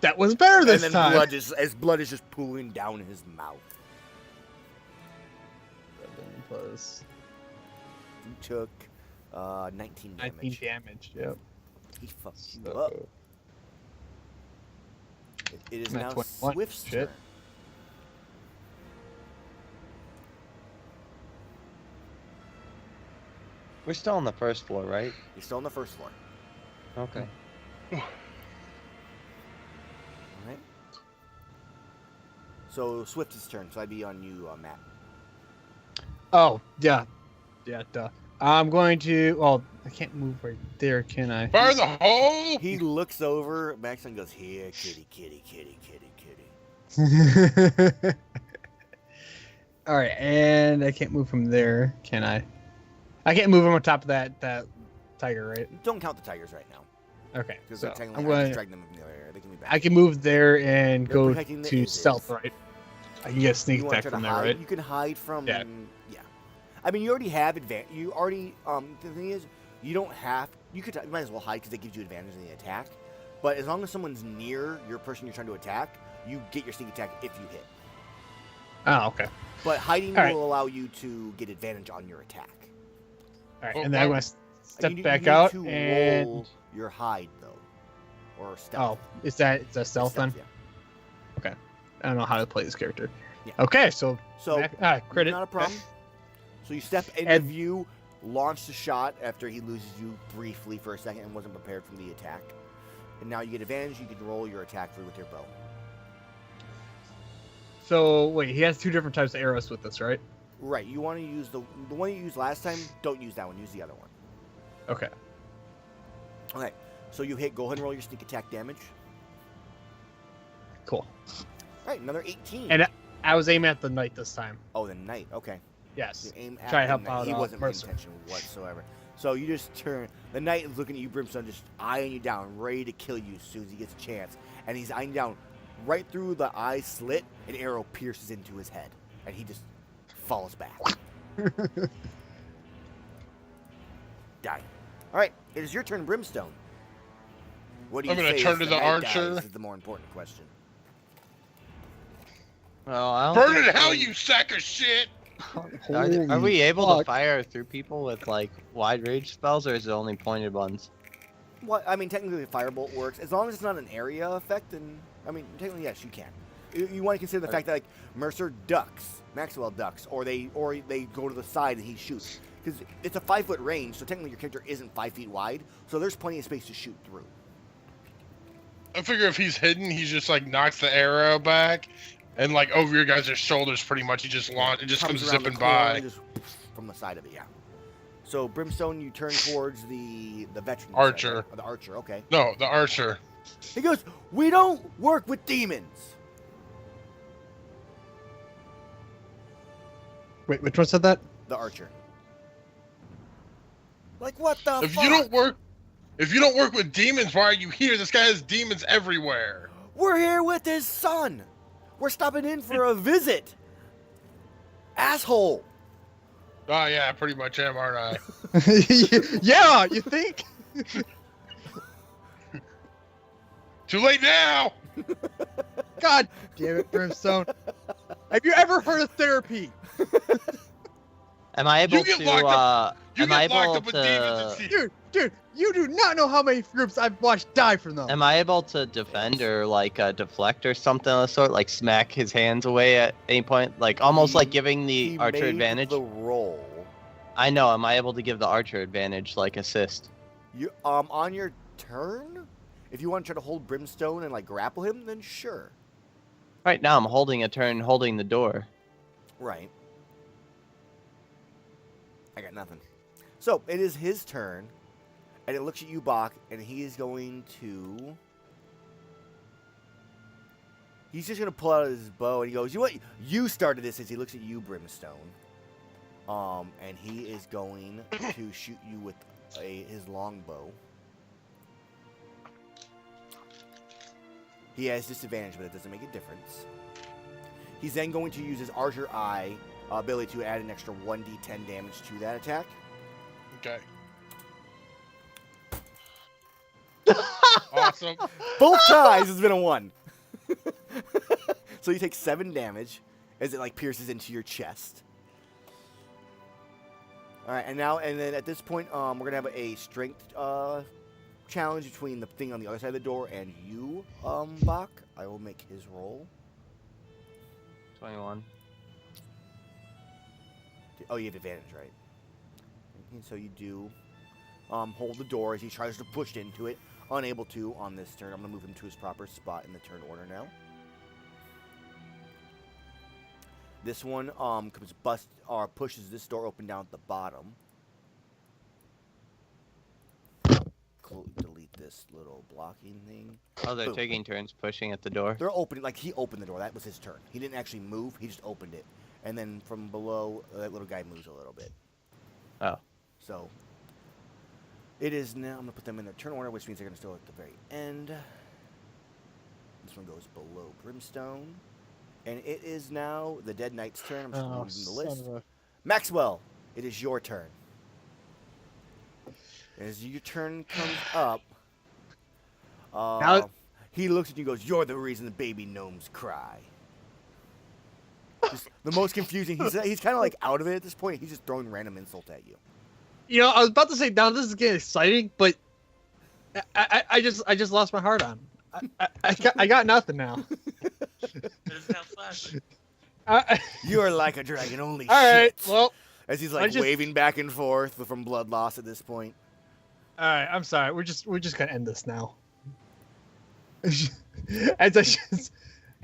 That was better this and then time. blood is just pooling down his mouth. 7 plus You took 19 damage. 19 damage. Yep. He fucked you So, up. It is I'm at now 21. Swift's Shit. turn. We're still on the first floor, right? You're still on the first floor. Okay. Alright. So Swift's turn, so I'd be on you, Matt. Oh, yeah. Yeah, duh. I'm going to. Well, I can't move right there, can I? Fire the hole! He looks over, Max, and goes, here, kitty, kitty, kitty, kitty, kitty. All right, and I can't move from there, can I? I can't move from on top of that tiger, right? Don't count the tigers right now, Okay, because so they're technically I'm I'm going. just dragging them from the other area. They can be back. I can move there and You're go protecting the to Izes. stealth, right? I can get a sneak You wanna attack try to from there, hide? right? You can hide from. Yeah. Yeah. I mean, you already have advantage. You already. The thing is, you don't have. You could. You might as well hide because it gives you advantage in the attack. But as long as someone's near your person you're trying to attack, you get your sneak attack if you hit. Oh, okay. But hiding All right. will allow you to get advantage on your attack. All right, Well, and then I'm well, going to step you back need out to and. roll your hide though, or Oh, stealth. is that stealth then? Yeah. I don't know how to play this character. Yeah. Okay, so So credit. not a problem. So you step into And- view, launch the shot after he loses you briefly for a second and wasn't prepared from the attack. And now you get advantage. You can roll your attack through with your bow. So wait, he has 2 different types of arrows with this, right? Right. You want to use the one you used last time. Don't use that one. Use the other one. Okay. Okay. So you hit. Go ahead and roll your sneak attack damage. Cool. All right. Another 18. And I was aiming at the knight this time. oh, the knight. Okay. Yes. You aim at Try to the help knight. out, He wasn't paying Mercer. attention whatsoever. So you just turn. The knight is looking at you, Brimstone, just eyeing you down, ready to kill you as soon as he gets a chance. And he's eyeing you down right through the eye slit. An arrow pierces into his head, and he just falls back. Dying. All right, it is your turn, Brimstone. What do you I'm gonna say turn as to the the knight archer. dies is the more important question. Well, I don't Burn think in hell, we- you sack of shit! Are we able to fuck. fire through people with like wide range spells, or is it only pointed ones? What I mean, technically, the firebolt works as long as it's not an area effect. Then I mean, technically, yes, you can. You want to consider the fact that like Mercer ducks, Maxwell ducks, or they go to the side and he shoots because it's a 5-foot range. So technically, your character isn't 5 feet wide. So there's plenty of space to shoot through. I figure if he's hidden, he just like knocks the arrow back, and like over your guys' shoulders, pretty much. He just comes around the zipping corner by. and just from the side of it. Yeah. So Brimstone, you turn towards the veteran. you said, Archer. right? Or the archer. Okay. No, the archer. He goes, "We don't work with demons." Wait, which one said that? The archer. Like what the If fuck? you don't work with demons, why are you here? This guy has demons everywhere. We're here with his son. We're stopping in for a visit. Asshole. Oh yeah, I pretty much am, aren't I? Yeah, you think? Too late now. God damn it, Brimstone. Have you ever heard of therapy? Am I able You get to? locked up. You Am I get locked able up with demons. to? And Dude, you do not know how many groups I've watched die from them. Am I able to defend or like deflect or something of the sort? Like smack his hands away at any point? Like almost like giving the He archer made advantage? the roll. I know. Am I able to give the archer advantage, like assist? You on your turn, if you want to try to hold Brimstone and like grapple him, then sure. Right now, I'm holding a turn, holding the door. Right. I got nothing. So it is his turn, and it looks at you, Bach, and he is going to. He's just gonna pull out his bow, and he goes, "You know what? You started this." As he looks at you, Brimstone. And he is going to shoot you with his longbow. He has disadvantage, but it doesn't make a difference. He's then going to use his Archer Eye ability to add an extra 1d10 damage to that attack. Okay. Awesome. Both ties has been a 1. So you take 7 damage as it like pierces into your chest. All right, and then at this point, we're gonna have a strength challenge between the thing on the other side of the door and you, Bach. I will make his roll. 21. Oh, you have advantage, right? And so you do hold the door as he tries to push into it. Unable to on this turn. I'm going to move him to his proper spot in the turn order now. This one pushes this door open down at the bottom. Delete this little blocking thing. Oh, they're Boom. taking turns pushing at the door. They're opening, like he opened the door. That was his turn. He didn't actually move. He just opened it. And then from below, that little guy moves a little bit. Oh. So, it is now, I'm going to put them in their turn order, which means they're going to still at the very end. This one goes below Brimstone. And it is now the Dead Knight's turn. I'm just going to move them the list. Maxwell, it is your turn. As your turn comes up, he looks at you and goes, "You're the reason the baby gnomes cry." Just the most confusing. He's kind of like out of it at this point. He's just throwing random insult at you. You know, I was about to say, now this is getting exciting, but I just lost my heart on. I got nothing now. This is how flash. You are like a dragon, only All right, shit. well, As he's like waving back and forth from blood loss at this point. all right, I'm sorry. We're just gonna end this now.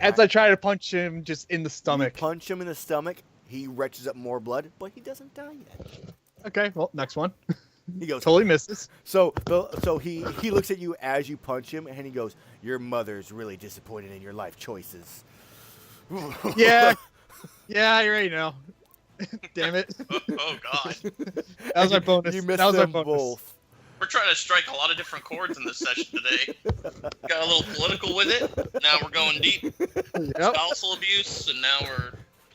As I try to punch him just in the stomach. You punch him in the stomach. He retches up more blood, but he doesn't die yet. Okay, well, next one. He goes Totally misses. So he looks at you as you punch him, and he goes, "Your mother's really disappointed in your life choices." Yeah, yeah, I already know. Damn it. Oh God. That was my bonus. You missed that was them my bonus. both. We're trying to strike a lot of different chords in this session today. Got a little political with it. Now we're going deep. Yep. Spousal abuse, and now we're.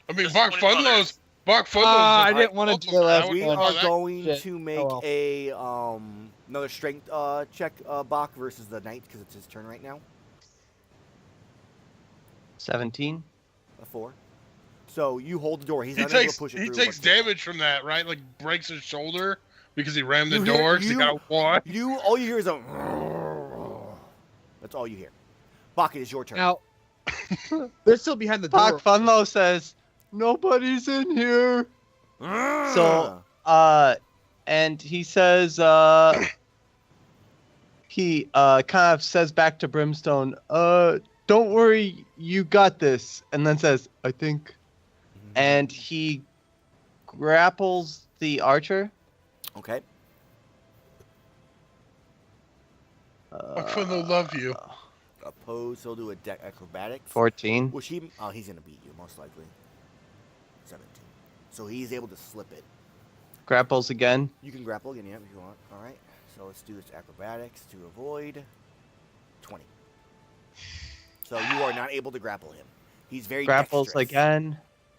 I mean, Disappointed Bach Funlos. I didn't want to do the last We one. are that- going Shit. to make Oh, a another strength check, Bach versus the knight because it's his turn right now. 17. A 4. So you hold the door. He's He unable takes to push it he through. takes whatsoever. damage from that, right? Like breaks his shoulder because he rammed the You hear- door. 'Cause he you- got one. All you hear is a. That's all you hear. Bach, it is your turn. Now, they're still behind the door. Bach Funlo says, "Nobody's in here." So, and he says, he kind of says back to Brimstone, "Don't worry, you got this." And then says, "I think," and he grapples the archer. Okay. For the love you. Oppose. He'll do a deck acrobatics. 14. Which he's gonna beat you most likely. 17. So he's able to slip it. Grapples again. You can grapple again, yeah, if you want. All right. So let's do this acrobatics to avoid. 20. So you are not able to grapple him. He's very Grapples dexterous. again.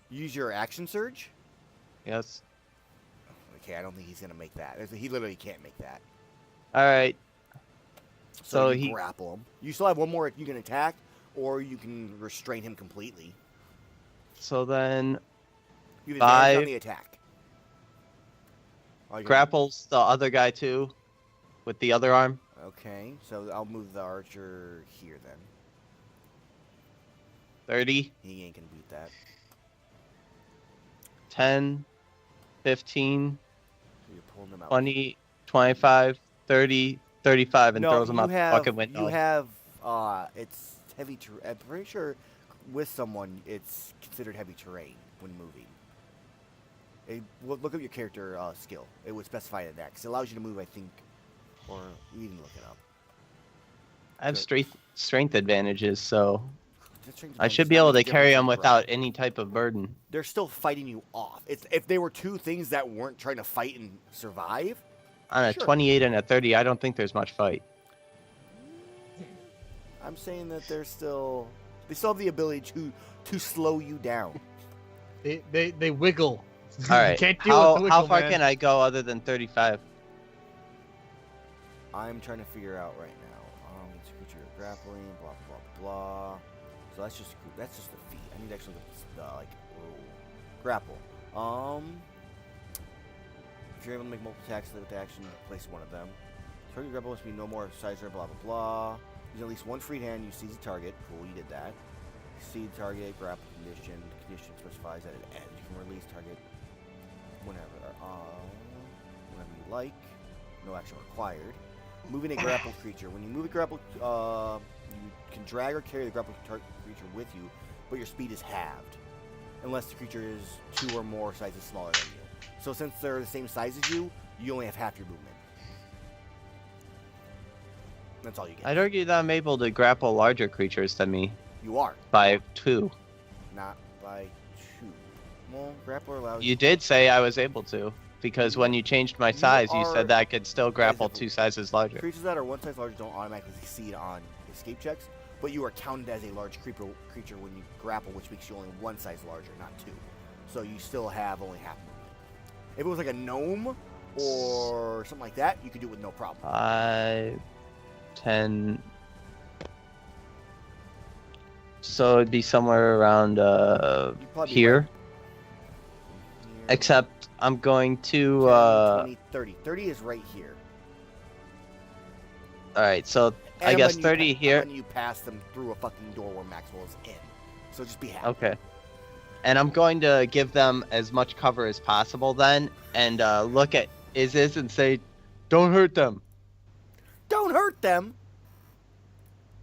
Use your action surge. Yes. Okay, I don't think he's gonna make that. He literally can't make that. All right. So So you he- grapple him. You still have one more you can attack, or you can restrain him completely. So then You have advantage on 5. the attack. Oh, you're gonna- Grapples the other guy too, with the other arm. Okay, so I'll move the archer here then. 30, He ain't gonna beat that. 10, 15, So you're pulling him out. 20, 25, 30, 35, and No, throws him you out the have, fucking window. You have, it's heavy terrain. I'm pretty sure with someone, it's considered heavy terrain when moving. Look up your character skill. It would specify that because it allows you to move, I think, or you can look it up. I have strength advantages, so The strength I advantage should does be not able to make a carry difference him in without grapple. any type of burden. They're still fighting you off. If they were two things that weren't trying to fight and survive. On a Sure. 28 and a 30, I don't think there's much fight. I'm saying that they still have the ability to slow you down. They wiggle. All right. You can't deal with the How wiggle, far man. can I go other than 35? I'm trying to figure out right now. It's a creature grappling, blah blah blah. So that's just the feat. I need to actually look at grapple. If you're able to make multiple attacks with the action, place one of them. Target grapple must be no more size or blah blah blah. Use at least one free hand. You seize the target. Cool, you did that. Seize the target. Grapple condition. The condition specifies that it ends. You can release target whenever you like. No action required. Moving a grappled creature. When you move a grappled, you can drag or carry the grappled creature with you, but your speed is halved, unless the creature is 2 or more sizes smaller than you. So since they're the same size as you, you only have half your movement. That's all you get. I'd argue that I'm able to grapple larger creatures than me You are, by 2. not by 2. Well, grappler allows You did say I was able to, because when you changed my You size, you are said that I could still grapple visible. 2 sizes larger. Creatures that are one size larger don't automatically succeed on escape checks, but you are counted as a large creature when you grapple, which makes you only one size larger, not 2. So you still have only half movement. If it was like a gnome or something like that, you could do it with no problem. 5, 10. So it'd be somewhere around You'd probably be here. right here. Except I'm going to 10, 20, 30. 30 is right here. Alright, so I And guess when you 30 here. And you pass them through a fucking door where Maxwell is in. So just be happy. Okay. And I'm going to give them as much cover as possible then, and look at Isis and say, don't hurt them. Don't hurt them.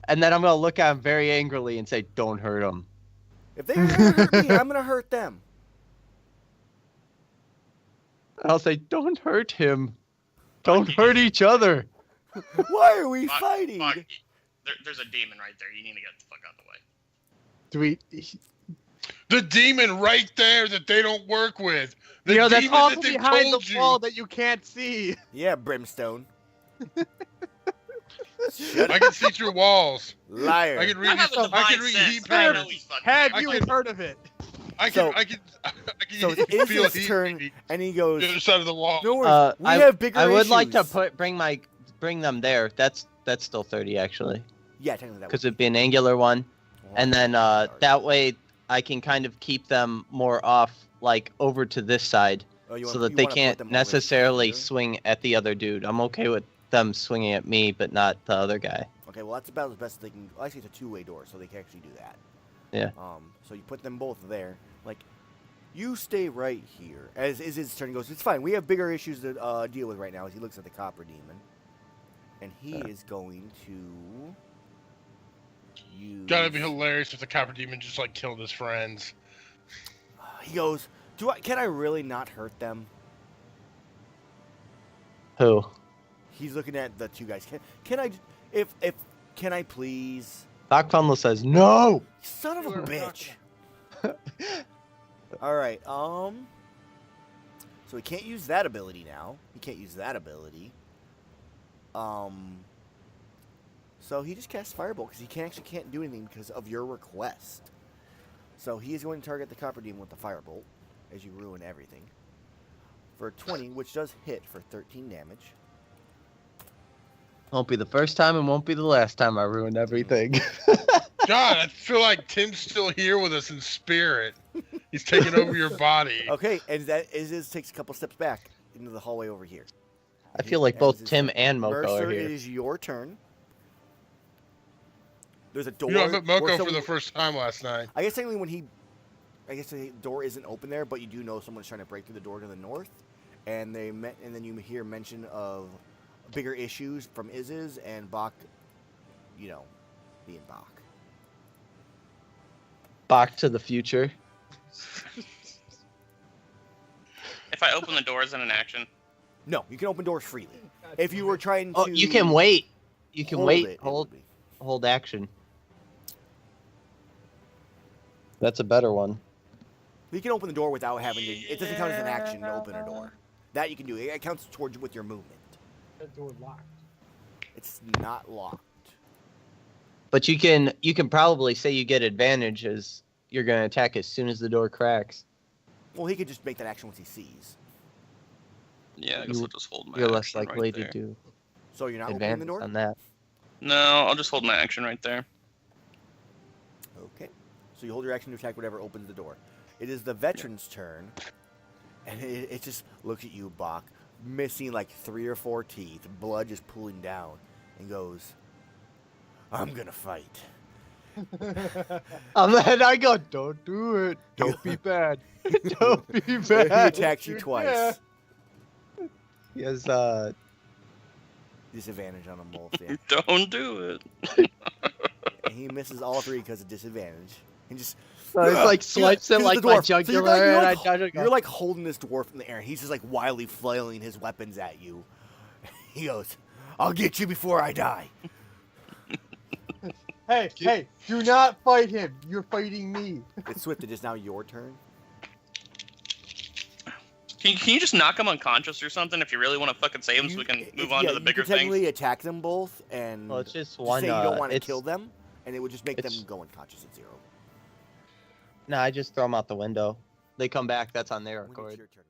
And then I'm going to look at him very angrily and say, don't hurt them. If they're gonna hurt me, I'm gonna hurt them. And I'll say, don't hurt him. Don't hurt each other. Why are we Fuck, fighting? fuck. There's a demon right there. You need to get the fuck out of the way. Do we? The demon right there that they don't work with. The That's demon also that they behind told the you. wall that you can't see. Yeah, Brimstone. I can see through walls. Liar. I can I read. have a I divine can read sense. heat I know patterns. he's fucking Had I you can- heard of it? I can. So- I can. so it's feel his heat turn, maybe and he the goes, other side of the wall. no worries, we have bigger I would like to issues." bring them there. That's still 30 actually, Yeah, technically that because would it'd be an angular one, Well, and then sorry. that way I can kind of keep them more off, like over to this side, Oh, you so wanna- that you they wanna put can't them over necessarily here? swing at the other dude. I'm okay with them swinging at me, but not the other guy. Okay, well that's about as best they can. Well, actually, it's a two-way door, so they can actually do that. Yeah. So you put them both there. Like, you stay right here. As his turn goes, it's fine. We have bigger issues to deal with right now. As he looks at the copper demon, and he is going to use. Gotta be hilarious if the copper demon just like killed his friends. He goes, can I really not hurt them? Who? He's looking at the two guys. Can I please? Doc Funless says no. Son of a bitch. All right. So he can't use that ability now. He can't use that ability. So he just casts Firebolt because he can't do anything because of your request. So he is going to target the Copper Demon with the Firebolt as you ruin everything. For 20, which does hit for 13 damage. Won't be the first time and won't be the last time I ruined everything. God, I feel like Tim's still here with us in spirit. He's taking over your body. Okay, and that is takes a couple steps back into the hallway over here. I feel like both Tim and Moko Mercer, are here. it is your turn. There's a door. You know, I met Moko where for the first time last night. I guess technically the door isn't open there, but you do know someone's trying to break through the door to the north, and then you hear mention of bigger issues from Iziz and Bach, being Bach. Bach to the future. If I open the door, is it an action? No, you can open doors freely. If you were trying to... Oh, you can wait. You can wait. Hold Hold action. That's a better one. You can open the door without having to... It doesn't count as an action to open a door. That you can do. It counts towards with your movement. That door locked. It's not locked. But you can probably say you get advantage as you're going to attack as soon as the door cracks. Well, he could just make that action once he sees. Yeah, I guess I'll just hold my You're action less likely right to there. do So you're not opening the advantage door? on that. No, I'll just hold my action right there. Okay. So you hold your action to attack whatever opens the door. It is the veteran's turn, and it just looks at you, Bach, missing like 3 or 4 teeth, blood just pooling down, and goes, I'm gonna fight. And then I go, don't do it. Don't be bad. Don't be He bad. attacks you twice. He has Disadvantage on them both, yeah. Don't do it. And he misses all 3 because of disadvantage. And just... it's like swipes it Here's like the my dwarf. So jugular, and I dodge it. you're like holding this dwarf in the air. He's just like wildly flailing his weapons at you. He goes, I'll get you before I die. Hey, do not fight him. You're fighting me. It's Swift. It is now your turn. Can you just knock him unconscious or something if you really want to fucking save him so we can move on to the bigger you can technically things? attack them both and Well, it's just just one. say you don't want to it's- kill them, and it would just make them it's- go unconscious at 0. No, I just throw them out the window. They come back. That's on their When it's accord. your turn.